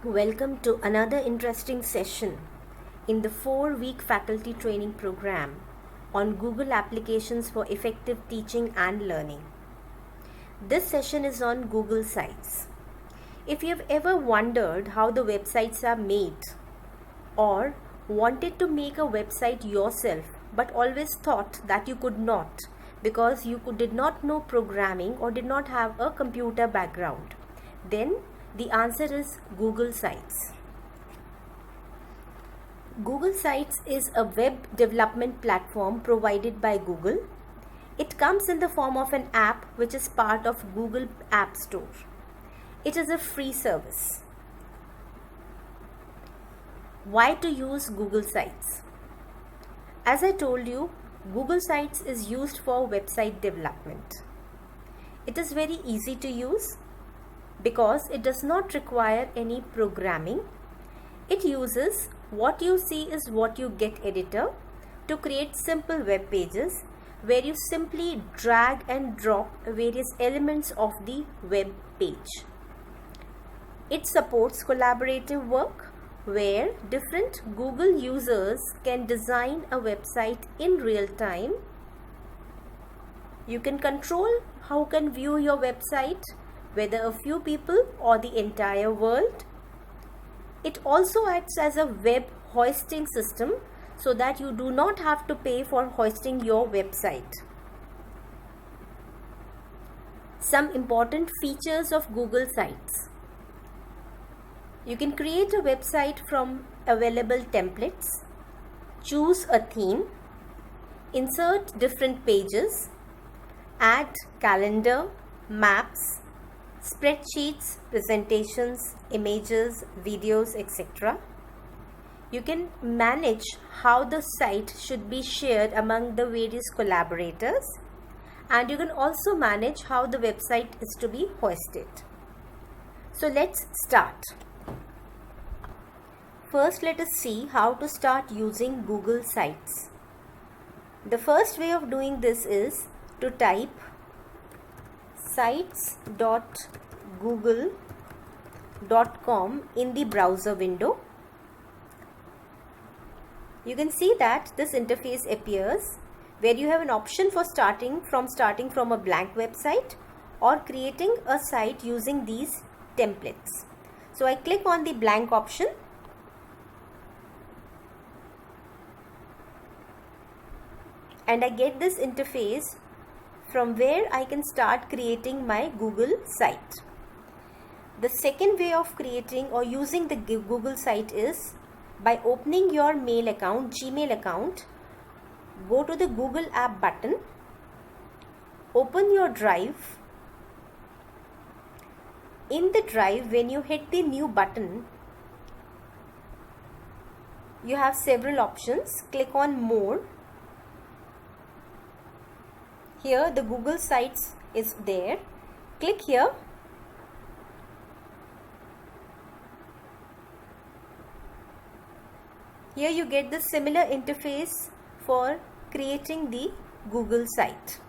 Welcome to another interesting session in the 4-week faculty training program on Google applications for effective teaching and learning. This session is on Google Sites. If you have ever wondered how the websites are made or wanted to make a website yourself but always thought that you could not because you did not know programming or did not have a computer background, then the answer is Google Sites. Google Sites is a web development platform provided by Google. It comes in the form of an app which is part of Google App Store. It is a free service. Why to use Google Sites? As I told you, Google Sites is used for website development. It is very easy to use because it does not require any programming. It uses what you see is what you get editor to create simple web pages where you simply drag and drop various elements of the web page. It supports collaborative work where different Google users can design a website in real time. You can control who can view your website, whether a few people or the entire world. It also acts as a web hosting system so that you do not have to pay for hosting your website. Some important features of Google Sites. You can create a website from available templates, choose a theme, insert different pages, add calendar, maps, spreadsheets, presentations, images, videos, etc. You can manage how the site should be shared among the various collaborators, and you can also manage how the website is to be hosted. So let's start. First, let us see how to start using Google Sites. The first way of doing this is to type sites.google.com in the browser window. You can see that this interface appears where you have an option for starting from a blank website or creating a site using these templates. So I click on the blank option and I get this interface from where I can start creating my Google site. The second way of creating or using the Google site is by opening your mail account, Gmail account, go to the Google app button, open your drive. In the drive, when you hit the new button, you have several options. Click on more. Here the Google Sites is there. Click here. Here you get the similar interface for creating the Google site.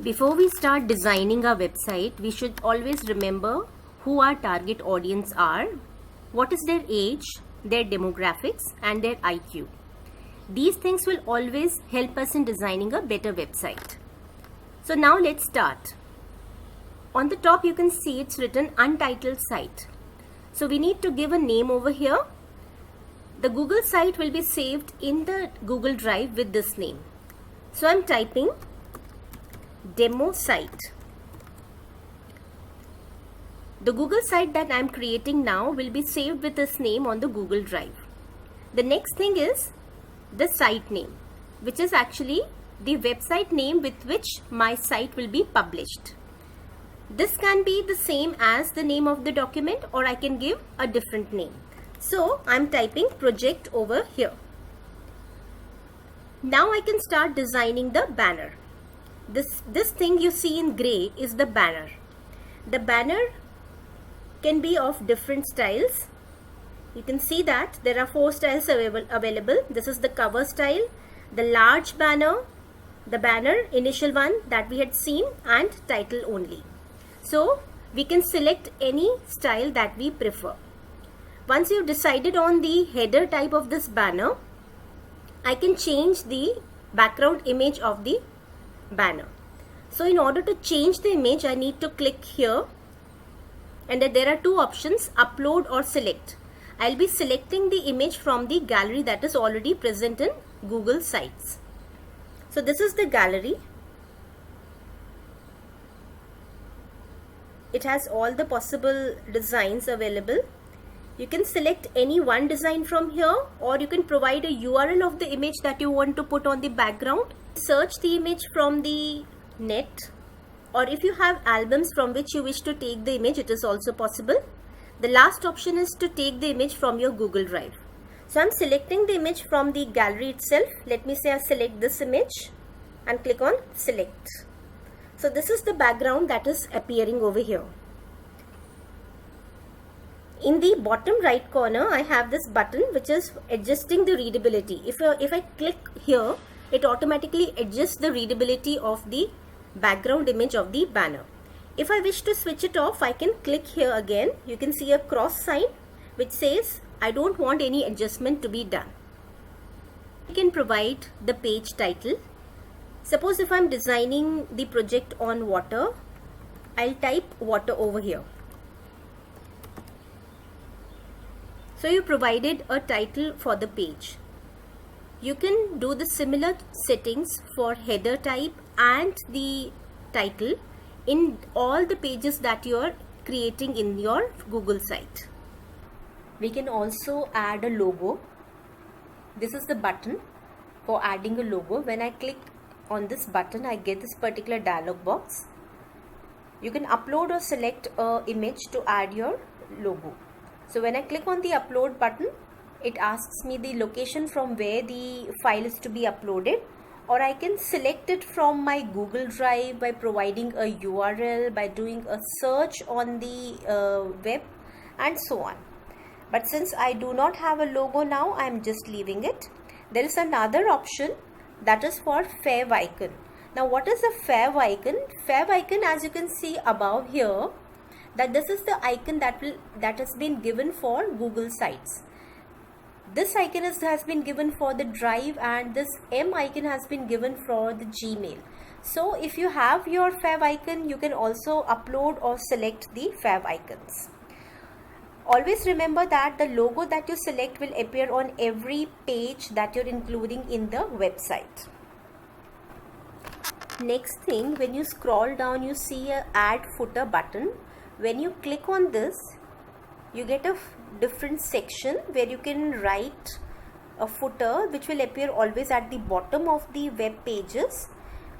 Before we start designing our website, we should always remember who our target audience are, what is their age, their demographics, and their IQ. These things will always help us in designing a better website. So now let's start. On the top you can see it's written untitled site. So we need to give a name over here. The Google site will be saved in the Google Drive with this name. So I'm typing demo site. The Google site that I'm creating now will be saved with this name on the Google Drive. The next thing is the site name, which is actually the website name with which my site will be published. This can be the same as the name of the document, or I can give a different name. So I'm typing project over here. Now I can start designing the banner. This thing you see in gray is the banner. The banner can be of different styles. You can see that there are 4 styles available. This is the cover style, the large banner, the banner initial one that we had seen, and title only. So we can select any style that we prefer. Once you've decided on the header type of this banner, I can change the background image of the banner. So in order to change the image, I need to click here, and there are two options, upload or select. I'll be selecting the image from the gallery that is already present in Google Sites. So this is the gallery. It has all the possible designs available. You can select any one design from here, or you can provide a URL of the image that you want to put on the background. Search the image from the net, or if you have albums from which you wish to take the image, it is also possible. The last option is to take the image from your Google Drive. So I'm selecting the image from the gallery itself. Let me say I select this image and click on select. So this is the background that is appearing over here. In the bottom right corner, I have this button which is adjusting the readability. If I click here, it automatically adjusts the readability of the background image of the banner. If I wish to switch it off, I can click here again. You can see a cross sign which says I don't want any adjustment to be done. You can provide the page title. Suppose if I'm designing the project on water, I'll type water over here. So you provided a title for the page. You can do the similar settings for header type and the title in all the pages that you are creating in your Google site. We can also add a logo. This is the button for adding a logo. When I click on this button, I get this particular dialog box. You can upload or select an image to add your logo. So when I click on the upload button, it asks me the location from where the file is to be uploaded, or I can select it from my Google Drive by providing a URL, by doing a search on the web, and so on. But since I do not have a logo now, I am just leaving it. There is another option that is for favicon. Now what is a favicon? Favicon, as you can see above here, that this is the icon that has been given for Google Sites. This icon has been given for the Drive, and this M icon has been given for the Gmail. So if you have your favicon, you can also upload or select the favicons. Always remember that the logo that you select will appear on every page that you're including in the website. Next thing, when you scroll down, you see a add footer button. When you click on this, you get a different section where you can write a footer which will appear always at the bottom of the web pages.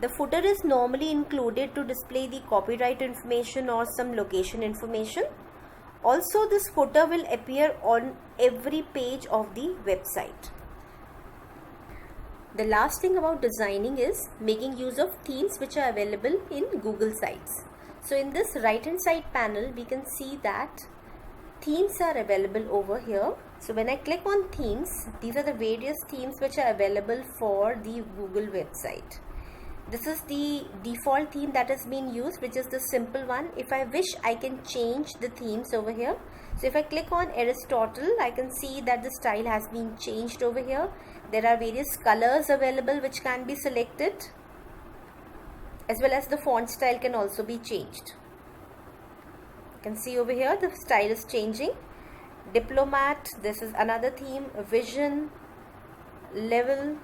The footer is normally included to display the copyright information or some location information. Also, this footer will appear on every page of the website. The last thing about designing is making use of themes which are available in Google Sites. So in this right hand side panel, we can see that themes are available over here. So when I click on themes, these are the various themes which are available for the Google website. This is the default theme that has been used, which is the simple one. If I wish, I can change the themes over here. So if I click on Aristotle, I can see that the style has been changed over here. There are various colors available which can be selected, as well as the font style can also be changed. You can see over here the style is changing. Diplomat, this is another theme. Vision, level,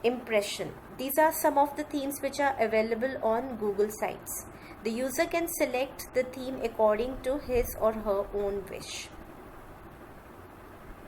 impression. These are some of the themes which are available on Google Sites. The user can select the theme according to his or her own wish.